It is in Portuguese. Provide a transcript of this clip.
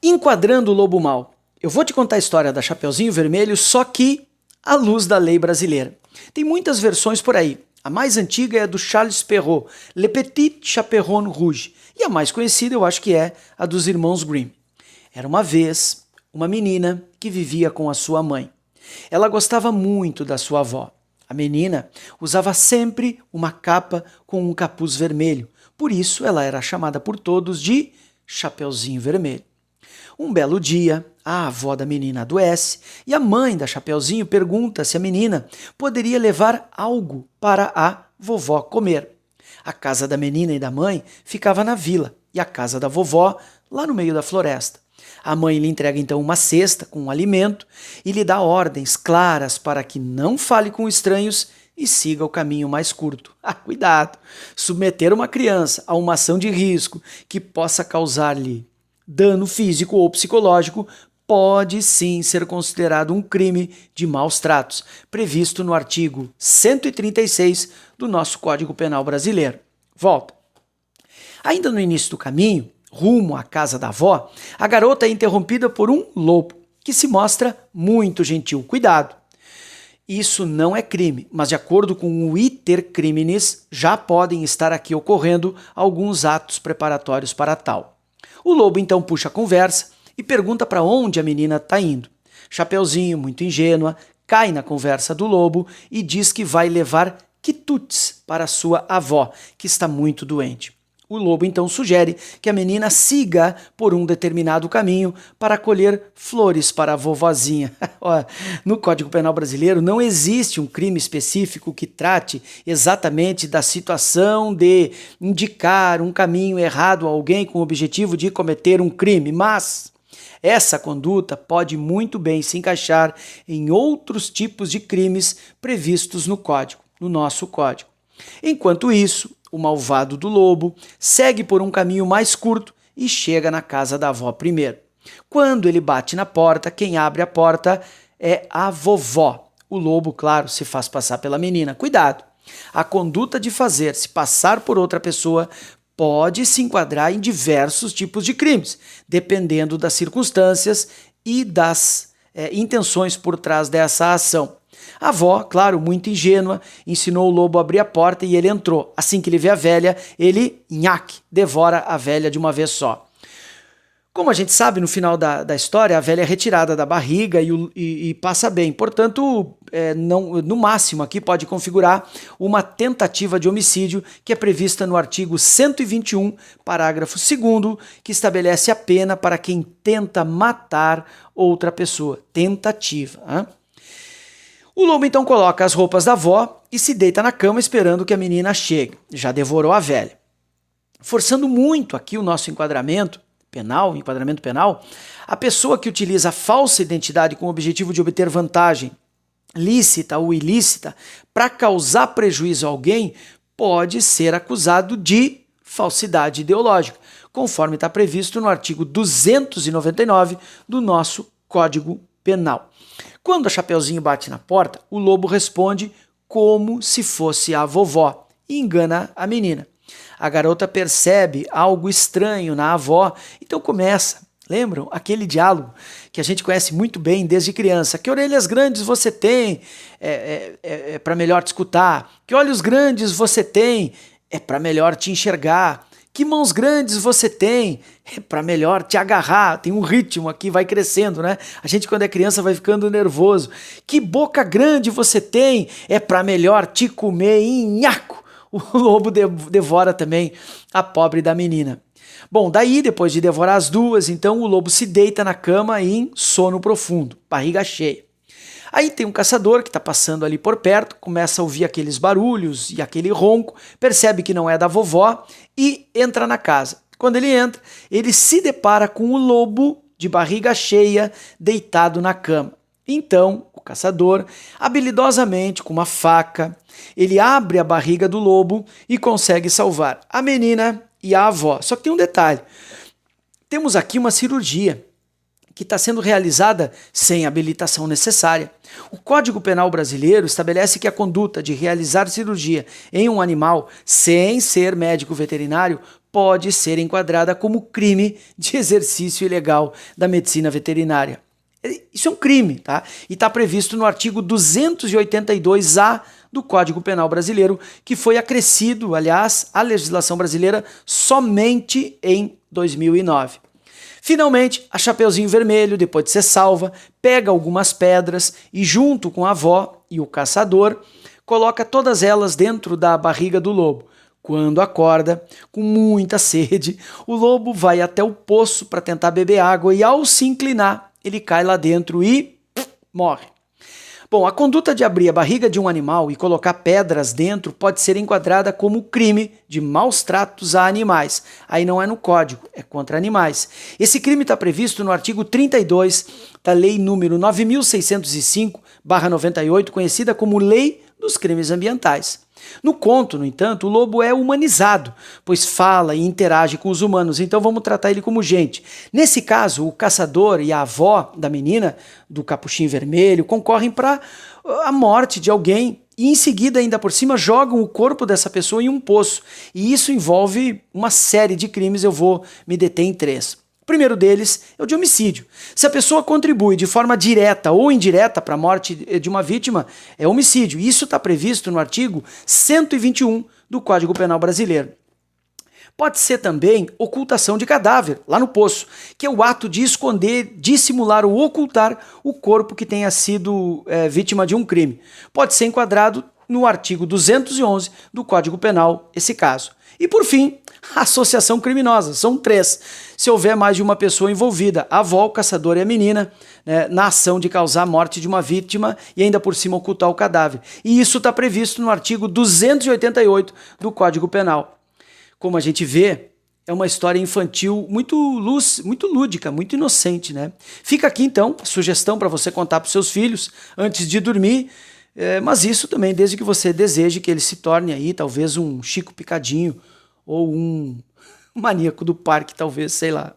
Enquadrando o lobo mau. Eu vou te contar a história da Chapeuzinho Vermelho, só que à luz da lei brasileira. Tem muitas versões por aí. A mais antiga é a do Charles Perrault, Le Petit Chaperon Rouge. E a mais conhecida eu acho que é a dos irmãos Grimm. Era uma vez uma menina que vivia com a sua mãe. Ela gostava muito da sua avó. A menina usava sempre uma capa com um capuz vermelho. Por isso ela era chamada por todos de Chapeuzinho Vermelho. Um belo dia, a avó da menina adoece e a mãe da Chapeuzinho pergunta se a menina poderia levar algo para a vovó comer. A casa da menina e da mãe ficava na vila e a casa da vovó lá no meio da floresta. A mãe lhe entrega então uma cesta com um alimento e lhe dá ordens claras para que não fale com estranhos e siga o caminho mais curto. Cuidado! Submeter uma criança a uma ação de risco que possa causar-lhe dano físico ou psicológico pode sim ser considerado um crime de maus tratos, previsto no artigo 136 do nosso Código Penal brasileiro. Volta. Ainda no início do caminho, rumo à casa da avó, a garota é interrompida por um lobo, que se mostra muito gentil. Cuidado! Isso não é crime, mas de acordo com o iter criminis, já podem estar aqui ocorrendo alguns atos preparatórios para tal. O lobo então puxa a conversa e pergunta para onde a menina está indo. Chapeuzinho, muito ingênua, cai na conversa do lobo e diz que vai levar quitutes para sua avó, que está muito doente. O lobo então sugere que a menina siga por um determinado caminho para colher flores para a vovozinha. No Código Penal brasileiro não existe um crime específico que trate exatamente da situação de indicar um caminho errado a alguém com o objetivo de cometer um crime, mas essa conduta pode muito bem se encaixar em outros tipos de crimes previstos no Código, no nosso Código. Enquanto isso, o malvado do lobo segue por um caminho mais curto e chega na casa da avó primeiro. Quando ele bate na porta, quem abre a porta é a vovó. O lobo, claro, se faz passar pela menina. Cuidado! A conduta de fazer-se passar por outra pessoa pode se enquadrar em diversos tipos de crimes, dependendo das circunstâncias e das intenções por trás dessa ação. A avó, claro, muito ingênua, ensinou o lobo a abrir a porta e ele entrou. Assim que ele vê a velha, ele, devora a velha de uma vez só. Como a gente sabe, no final da história, a velha é retirada da barriga e passa bem. Portanto, no máximo aqui pode configurar uma tentativa de homicídio que é prevista no artigo 121, parágrafo 2º, que estabelece a pena para quem tenta matar outra pessoa. Tentativa. O lobo então coloca as roupas da avó e se deita na cama esperando que a menina chegue. Já devorou a velha. Forçando muito aqui o nosso enquadramento penal, a pessoa que utiliza a falsa identidade com o objetivo de obter vantagem lícita ou ilícita para causar prejuízo a alguém pode ser acusado de falsidade ideológica, conforme está previsto no artigo 299 do nosso Código Penal. Quando a Chapeuzinho bate na porta, o lobo responde como se fosse a vovó e engana a menina. A garota percebe algo estranho na avó, então começa, lembram? Aquele diálogo que a gente conhece muito bem desde criança. Que orelhas grandes você tem? É para melhor te escutar. Que olhos grandes você tem? É para melhor te enxergar. Que mãos grandes você tem? É para melhor te agarrar. Tem um ritmo aqui, vai crescendo, né? A gente quando é criança vai ficando nervoso. Que boca grande você tem? É para melhor te comer em nhaco. O lobo devora também a pobre da menina. Bom, daí depois de devorar as duas, então o lobo se deita na cama em sono profundo, barriga cheia. Aí tem um caçador que está passando ali por perto, começa a ouvir aqueles barulhos e aquele ronco, percebe que não é da vovó e entra na casa. Quando ele entra, ele se depara com o lobo de barriga cheia deitado na cama. Então, o caçador, habilidosamente, com uma faca, ele abre a barriga do lobo e consegue salvar a menina e a avó. Só que tem um detalhe, temos aqui uma cirurgia que está sendo realizada sem habilitação necessária. O Código Penal brasileiro estabelece que a conduta de realizar cirurgia em um animal sem ser médico veterinário pode ser enquadrada como crime de exercício ilegal da medicina veterinária. Isso é um crime, tá? E está previsto no artigo 282-A do Código Penal Brasileiro, que foi acrescido, aliás, à legislação brasileira somente em 2009. Finalmente, a Chapeuzinho Vermelho, depois de ser salva, pega algumas pedras e, junto com a avó e o caçador, coloca todas elas dentro da barriga do lobo. Quando acorda, com muita sede, o lobo vai até o poço para tentar beber água e, ao se inclinar, ele cai lá dentro e morre. Bom, a conduta de abrir a barriga de um animal e colocar pedras dentro pode ser enquadrada como crime de maus tratos a animais. Aí não é no Código, é contra animais. Esse crime está previsto no artigo 32 da Lei número 9.605/98, conhecida como Lei dos Crimes Ambientais. No conto, no entanto, o lobo é humanizado, pois fala e interage com os humanos, então vamos tratar ele como gente. Nesse caso, o caçador e a avó da menina, do capuchinho vermelho, concorrem para a morte de alguém e em seguida, ainda por cima, jogam o corpo dessa pessoa em um poço. E isso envolve uma série de crimes, eu vou me deter em 3. O primeiro deles é o de homicídio. Se a pessoa contribui de forma direta ou indireta para a morte de uma vítima, é homicídio. Isso está previsto no artigo 121 do Código Penal Brasileiro. Pode ser também ocultação de cadáver, lá no poço, que é o ato de esconder, dissimular ou ocultar o corpo que tenha sido vítima de um crime. Pode ser enquadrado no artigo 211 do Código Penal, esse caso. E por fim, associação criminosa, são 3. Se houver mais de uma pessoa envolvida, a avó, o caçador e a menina, na ação de causar a morte de uma vítima e ainda por cima ocultar o cadáver. E isso está previsto no artigo 288 do Código Penal. Como a gente vê, é uma história infantil muito lúdica, muito inocente, né? Fica aqui então a sugestão para você contar para os seus filhos antes de dormir, mas isso também desde que você deseje que ele se torne aí talvez um Chico Picadinho ou um maníaco do parque, talvez, sei lá.